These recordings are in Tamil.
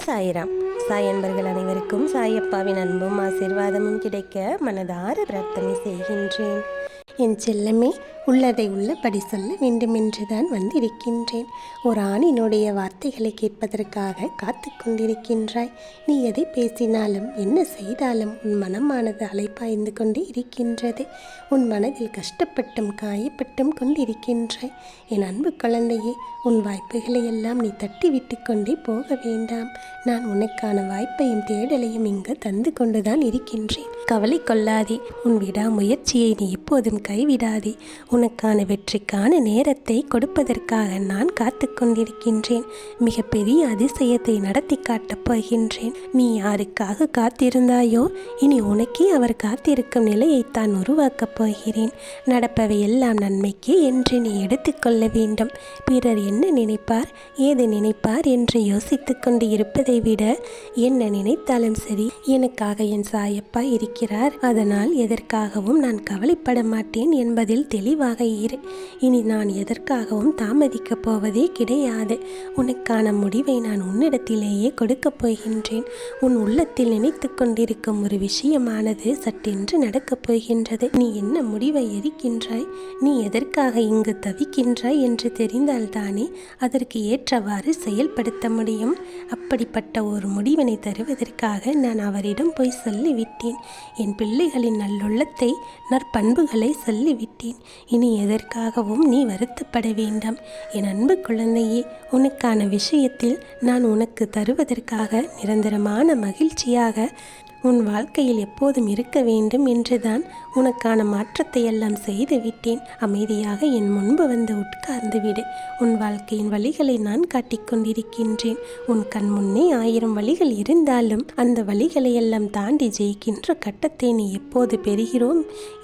சாய்ராம். சாய் அன்பர்கள் அனைவருக்கும் சாயப்பாவின் அன்பும் ஆசீர்வாதமும் கிடைக்க மனதார பிரார்த்தனை செய்கின்றேன். என் செல்லமே, உள்ளதை உள்ளபடி சொல்ல வேண்டுமென்றுதான் வந்திருக்கின்றேன். ஒரு ஆணினுடைய வார்த்தைகளை கேட்பதற்காக காத்து கொண்டிருக்கின்றாய். நீ எதை பேசினாலும் என்ன செய்தாலும் உன் மனமானது அலைப்பாய்ந்து கொண்டே இருக்கின்றது. உன் மனதில் கஷ்டப்பட்டும் காயப்பட்டும் கொண்டிருக்கின்றாய். என் அன்பு குழந்தையே, உன் வாய்ப்புகளை எல்லாம் நீ தட்டி விட்டு கொண்டே போக வேண்டாம். நான் உனக்கான வாய்ப்பையும் தேடலையும் இங்கு தந்து கொண்டுதான் இருக்கின்றேன். கவலை கொள்ளாதே. உன் விடாமுயற்சியை நீ எப்போதும் கைவிடாதே. உனக்கான வெற்றிக்கான நேரத்தை கொடுப்பதற்காக நான் காத்து கொண்டிருக்கின்றேன். மிகப்பெரிய அதிசயத்தை நடத்தி காட்டப் போகின்றேன். நீ யாருக்காக காத்திருந்தாயோ, இனி உனக்கே அவர் காத்திருக்கும் நிலையைத்தான் உருவாக்கப் போகிறேன். நடப்பவை எல்லாம் நன்மைக்கே என்று நீ எடுத்துக்கொள்ள வேண்டும். பிறர் என்ன நினைப்பார், ஏது நினைப்பார் என்று யோசித்து கொண்டு இருப்பதை விட, என்ன நினைத்தாலும் சரி, எனக்காக என் சாயப்பா இருக்கிறார், அதனால் எதற்காகவும் நான் கவலைப்பட மாட்டேன் என்பதில் தெளிவாக இரு. இனி நான் எதற்காகவும் தாமதிக்கப் போவதே கிடையாது. உனக்கான முடிவை நான் உன்னிடத்திலேயே கொடுக்கப் போகின்றேன். உன் உள்ளத்தில் நினைத்து கொண்டிருக்கும் ஒரு விஷயமானது சட்டென்று நடக்கப் போகின்றது. நீ என்ன முடிவை எடுக்கின்றாய், நீ எதற்காக இங்கு தவிக்கின்றாய் என்று தெரிந்தால்தானே அதற்கு ஏற்றவாறு செயல்படுத்த முடியும். அப்படிப்பட்ட ஒரு முடிவினை தருவதற்காக நான் அவரிடம் போய் சொல்லிவிட்டேன். என் பிள்ளைகளின் நல்லுள்ளத்தை, நற்பண்புகளை சொல்லிவிட்டேன். இனி எதற்காகவும் நீ வருத்தப்பட வேண்டாம். என் அன்பு குழந்தையே, உனக்கான விஷயத்தில் நான் உனக்கு தருவதற்காக நிரந்தரமான மகிழ்ச்சியாக உன் வாழ்க்கையில் எப்போதும் இருக்க வேண்டும் என்றுதான் உனக்கான மாற்றத்தை எல்லாம் செய்து விட்டேன். அமைதியாக என் முன்பு வந்து உட்கார்ந்து விடு. உன் வாழ்க்கையின் வழிகளை நான் காட்டிக்கொண்டிருக்கின்றேன். உன் கண் முன்னே 1000 வழிகள் இருந்தாலும் அந்த வழிகளை எல்லாம் தாண்டி ஜெயிக்கின்ற கட்டத்தை நீ எப்போது பெறுகிறோம்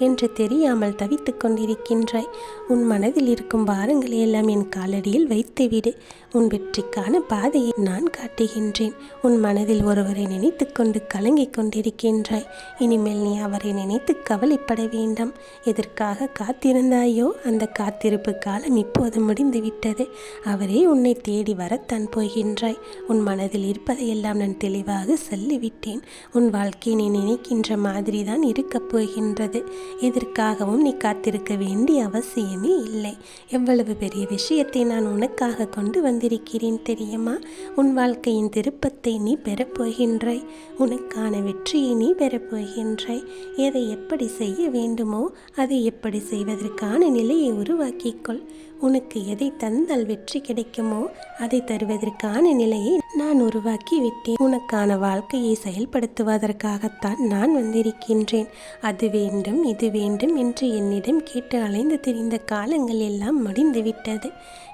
என்று தெரியாமல் தவித்து கொண்டிருக்கின்றாய். உன் மனதில் இருக்கும் பாரங்களை எல்லாம் என் காலடியில் வைத்துவிடு. உன் வெற்றிக்கான பாதையை நான் காட்டுகின்றேன். உன் மனதில் ஒருவரை நினைத்து கொண்டு கலங்கிக் கொண்டிருக்கின்றாய். இனிமேல் நீ அவரை நினைத்து கவலைப்பட வேண்டாம். எதற்காக காத்திருந்தாயோ அந்த காத்திருப்பு காலம் இப்போது முடிந்துவிட்டது. அவரே உன்னை தேடி வரத்தான் போகின்றாய். உன் மனதில் இருப்பதையெல்லாம் நான் தெளிவாக சொல்லிவிட்டேன். உன் வாழ்க்கை நீ நினைக்கின்ற மாதிரி தான் இருக்கப் போகின்றது. எதற்காகவும் நீ காத்திருக்க வேண்டிய அவசியமே இல்லை. எவ்வளவு பெரிய விஷயத்தை நான் உனக்காக கொண்டு வந்திருக்கிறேன் தெரியுமா? உன் வாழ்க்கையின் திருப்பத்தை நீ பெறப்போகின்றாய். உனக்கான வெற்றியை நீ பெறப்போகின்றாய். எதை எப்படி செய்ய வேண்டுமோ அதை எப்படி செய்வதற்கான நிலையை உருவாக்கிக்கொள். உனக்கு எதை தந்தால் வெற்றி கிடைக்குமோ அதை தருவதற்கான நிலையை நான் உருவாக்கி விட்டேன். உனக்கான வாழ்க்கையை செயல்படுத்துவதற்காகத்தான் நான் வந்திருக்கின்றேன். அது வேண்டும் இது வேண்டும் என்று என்னிடம் கேட்டு அலைந்து திரிந்த காலங்கள் எல்லாம் முடிந்துவிட்டது.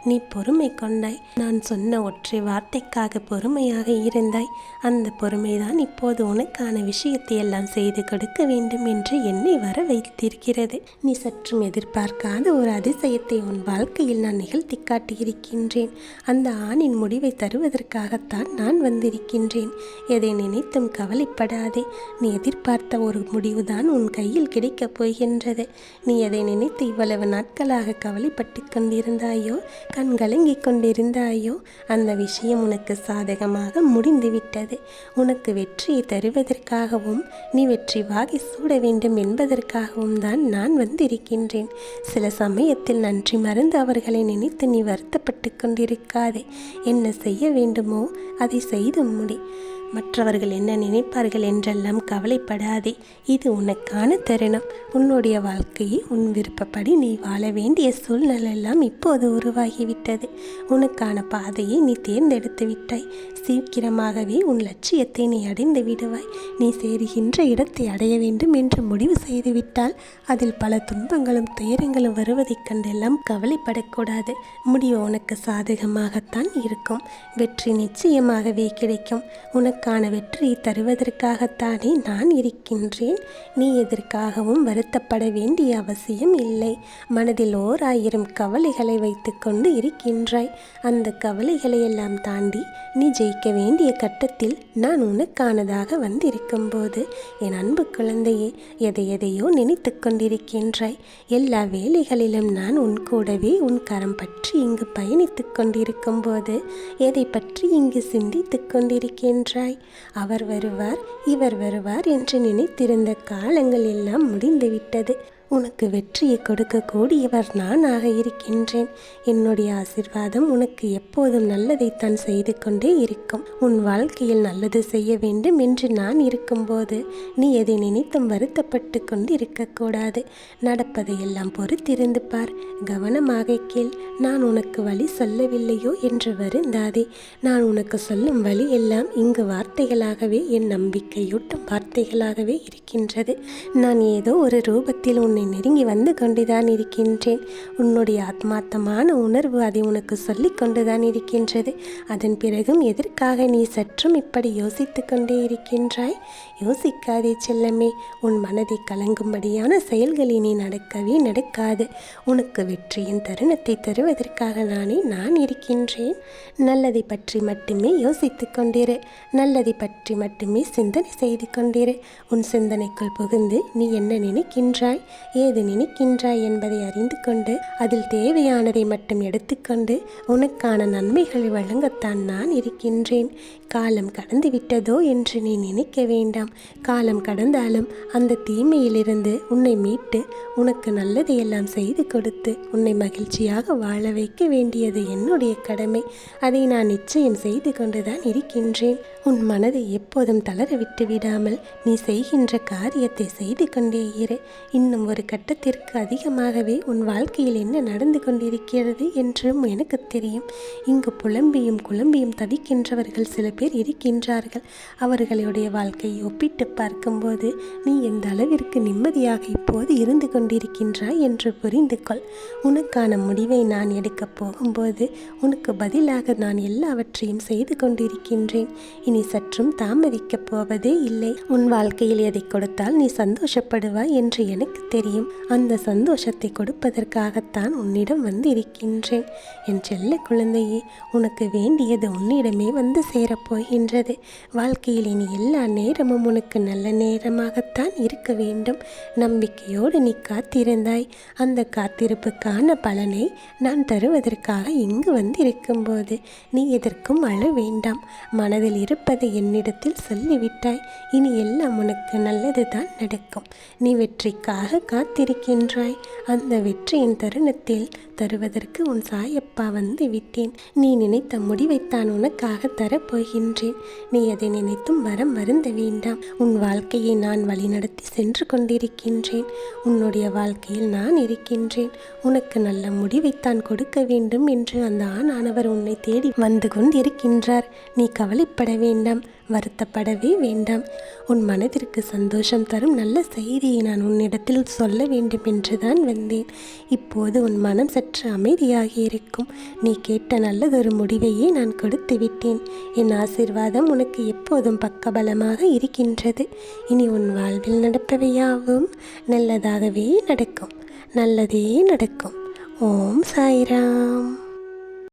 நீ பொறுமை கொண்டாய். நான் சொன்ன ஒற்றை வார்த்தைக்காக பொறுமையாக இருந்தாய். அந்த பொறுமைதான் இப்போது உனக்கான விஷயத்தை எல்லாம் செய்து கொடுக்க வேண்டும் என்று என்னை வர வைத்திருக்கிறது. நீ சற்றும் எதிர்பார்க்காத ஒரு அதிசயத்தை உன் வாழ்க்கையில் நான் நிகழ்த்தி காட்டியிருக்கின்றேன். அந்த ஆணின் முடிவை தருவதற்காகத்தான் நான் வந்திருக்கின்றேன். எதை நினைத்தும் கவலைப்படாதே. நீ எதிர்பார்த்த ஒரு முடிவுதான் உன் கையில் கிடைக்கப் போகின்றது. நீ எதை நினைத்து இவ்வளவு நாட்களாக கவலைப்பட்டு கொண்டிருந்தாயோ, கண் கலங்கிக் கொண்டிருந்தாயோ, அந்த விஷயம் உனக்கு சாதகமாக முடிந்துவிட்டது. உனக்கு வெற்றியை தருவதற்காகவும் நீ வெற்றி வாகை சூட வேண்டும் என்பதற்காகவும் தான் நான் வந்திருக்கின்றேன். சில சமயத்தில் நன்றி மறந்து அவர்களை நினைத்து நீ வருத்தப்பட்டு கொண்டிருக்காதே. என்ன செய்ய வேண்டுமோ அதை செய்து முடி. மற்றவர்கள் என்ன நினைப்பார்கள் என்றெல்லாம் கவலைப்படாதே. இது உனக்கான தருணம். உன்னுடைய வாழ்க்கையை உன் விருப்பப்படி நீ வாழ வேண்டிய சூழ்நிலை எல்லாம் இப்போது உருவாகிவிட்டது. உனக்கான பாதையை நீ தேர்ந்தெடுத்து விட்டாய். சீக்கிரமாகவே உன் லட்சியத்தை நீ அடைந்து விடுவாய். நீ சேருகின்ற இடத்தை அடைய வேண்டும் என்று முடிவு செய்துவிட்டால் அதில் பல துன்பங்களும் துயரங்களும் வருவதைக் கண்டெல்லாம் கவலைப்படக்கூடாது. முடிவு உனக்கு சாதகமாகத்தான் இருக்கும். வெற்றி நிச்சயமாகவே கிடைக்கும். உனக்கு உனக்கான வெற்றியை தருவதற்காகத்தானே நான் இருக்கின்றேன். நீ எதற்காகவும் வருத்தப்பட வேண்டிய அவசியம் இல்லை. மனதில் 1000 கவலைகளை வைத்து கொண்டு இருக்கின்றாய். அந்த கவலைகளை எல்லாம் தாண்டி நீ ஜெயிக்க வேண்டிய கட்டத்தில் நான் உனக்கானதாக வந்திருக்கும் போது என் அன்பு குழந்தையே, எதையோ நினைத்து கொண்டிருக்கின்றாய். எல்லா வேலைகளிலும் நான் உன் கூடவே உன் கரம் பற்றி இங்கு பயணித்து கொண்டிருக்கும் போது எதை பற்றி இங்கு சிந்தித்து கொண்டிருக்கின்றாய்? அவர் வருவார், இவர் வருவார் என்று நினைத்திருந்த காலங்கள் எல்லாம் முடிந்துவிட்டது. உனக்கு வெற்றியை கொடுக்கக்கூடியவர் நானாக இருக்கின்றேன். என்னுடைய ஆசிர்வாதம் உனக்கு எப்போதும் நல்லதைத்தான் செய்து கொண்டே இருக்கும். உன் வாழ்க்கையில் நல்லது செய்ய வேண்டும் என்று நான் இருக்கும்போது நீ எதை நினைத்தும் வருத்தப்பட்டு கொண்டு இருக்கக்கூடாது. நடப்பதையெல்லாம் பொறுத்திருந்து பார், கவனமாக கேள். நான் உனக்கு வழி சொல்லவில்லையோ என்று வருந்தாதே. நான் உனக்கு சொல்லும் வழி எல்லாம் இங்கு வார்த்தைகளாகவே, என் நம்பிக்கையூட்டும் வார்த்தைகளாகவே இருக்கின்றது. நான் ஏதோ ஒரு ரூபத்தில் உன்னை நெருங்கி வந்து கொண்டுதான் இருக்கின்றேன். உன்னுடைய ஆத்மார்த்தமான உணர்வு அதை உனக்கு சொல்லிக் கொண்டுதான் இருக்கின்றது. அதன் பிறகும் எதற்காக நீ சற்றும் இப்படி யோசித்து கொண்டே இருக்கின்றாய்? யோசிக்காதே செல்லமே. உன் மனதை கலங்கும்படியான செயல்களை நீ நடக்காது. உனக்கு வெற்றியின் தருணத்தை தருவதற்காக நான் இருக்கின்றேன். நல்லதை பற்றி மட்டுமே யோசித்து கொண்டிரு. நல்லதை பற்றி மட்டுமே சிந்தனை செய்து கொண்டிரு. உன் சிந்தனைக்குள் புகுந்து நீ என்ன நினைக்கின்றாய், ஏது நினைக்கின்றாய் என்பதை அறிந்து கொண்டு அதில் தேவையானதை மட்டும் எடுத்துக்கொண்டு உனக்கான நன்மைகளை வழங்கத்தான் நான் இருக்கின்றேன். காலம் கடந்து விட்டதோ என்று நீ நினைக்க வேண்டாம். காலம் கடந்தாலும் அந்த தீமையிலிருந்து உன்னை மீட்டு உனக்கு நல்லதையெல்லாம் செய்து கொடுத்து உன்னை மகிழ்ச்சியாக வாழ வைக்க வேண்டியது என்னுடைய கடமை. அதை நான் நிச்சயம் செய்து கொண்டுதான் இருக்கின்றேன். உன் மனதை எப்போதும் தளர விட்டு விடாமல் நீ செய்கின்ற காரியத்தை செய்து கொண்டே இரு. இன்னும் ஒரு கட்டத்திற்கு அதிகமாகவே உன் வாழ்க்கையில் என்ன நடந்து கொண்டிருக்கிறது என்றும் எனக்கு தெரியும். இங்கு புலம்பியும் குழம்பியும் தவிக்கின்றவர்கள் சில பேர் இருக்கின்றார்கள். அவர்களுடைய வாழ்க்கையை ஒப்பிட்டு பார்க்கும்போது நீ எந்த அளவிற்கு நிம்மதியாக இப்போது இருந்து கொண்டிருக்கின்றாய் என்று புரிந்து கொள். உனக்கான முடிவை நான் எடுக்கப் போகும்போது உனக்கு பதிலாக நான் எல்லாவற்றையும் செய்து கொண்டிருக்கின்றேன். இனி சற்றும் தாமதிக்கப் போவதே இல்லை. உன் வாழ்க்கையில் எதை கொடுத்தால் நீ சந்தோஷப்படுவாய் என்று எனக்கு தெரியும். அந்த சந்தோஷத்தை கொடுப்பதற்காகத்தான் உன்னிடம் வந்து இருக்கின்றேன். என் செல்ல குழந்தையே, உனக்கு வேண்டியது உன்னிடமே வந்து சேரப்போகின்றது. வாழ்க்கையில் இனி எல்லா நேரமும் உனக்கு நல்ல நேரமாகத்தான் இருக்க வேண்டும். நம்பிக்கையோடு நீ காத்திருந்தாய். அந்த காத்திருப்புக்கான பலனை நான் தருவதற்காக இங்கு வந்திருக்கும்போது நீ எதற்கும் அழ வேண்டாம். மனதில் இருப்பதை என்னிடத்தில் சொல்லிவிட்டாய். இனி எல்லாம் உனக்கு நல்லது தான் நடக்கும். நீ வெற்றிக்காக காத்திருக்கின்றாய். அந்த வெற்றியின் தருணத்தில் தருவதற்கு உன் சாயப்பா வந்து விட்டேன். நீ நினைத்த முடிவைத்தான் உனக்காக தரப்போகின்றேன். நீ அதை நினைத்தும் வரம் வருந்த வேண்டாம். உன் வாழ்க்கையை நான் வழிநடத்தி சென்று கொண்டிருக்கின்றேன். உன்னுடைய வாழ்க்கையில் நான் இருக்கின்றேன். உனக்கு நல்ல முடிவைத்தான் கொடுக்க வேண்டும் என்று அந்த ஆணானவர் உன்னை தேடி வந்து கொண்டிருக்கின்றார். நீ கவலைப்பட வேண்டாம், வருத்தப்படவே வேண்டாம். உன் மனதிற்கு சந்தோஷம் தரும் நல்ல செய்தியை நான் உன்னிடத்தில் சொல்ல வேண்டும் என்றுதான் வந்தேன். இப்போது உன் மனம் சற்று அமைதியாகி இருக்கும். நீ கேட்ட நல்லதொரு முடிவையே நான் கொடுத்து விட்டேன். என் ஆசீர்வாதம் உனக்கு எப்போதும் பக்கபலமாக இருக்கின்றது. இனி உன் வாழ்வில் நடப்பவையாவும் நல்லதாகவே நடக்கும். நல்லதே நடக்கும். ஓம் சாய்ராம்.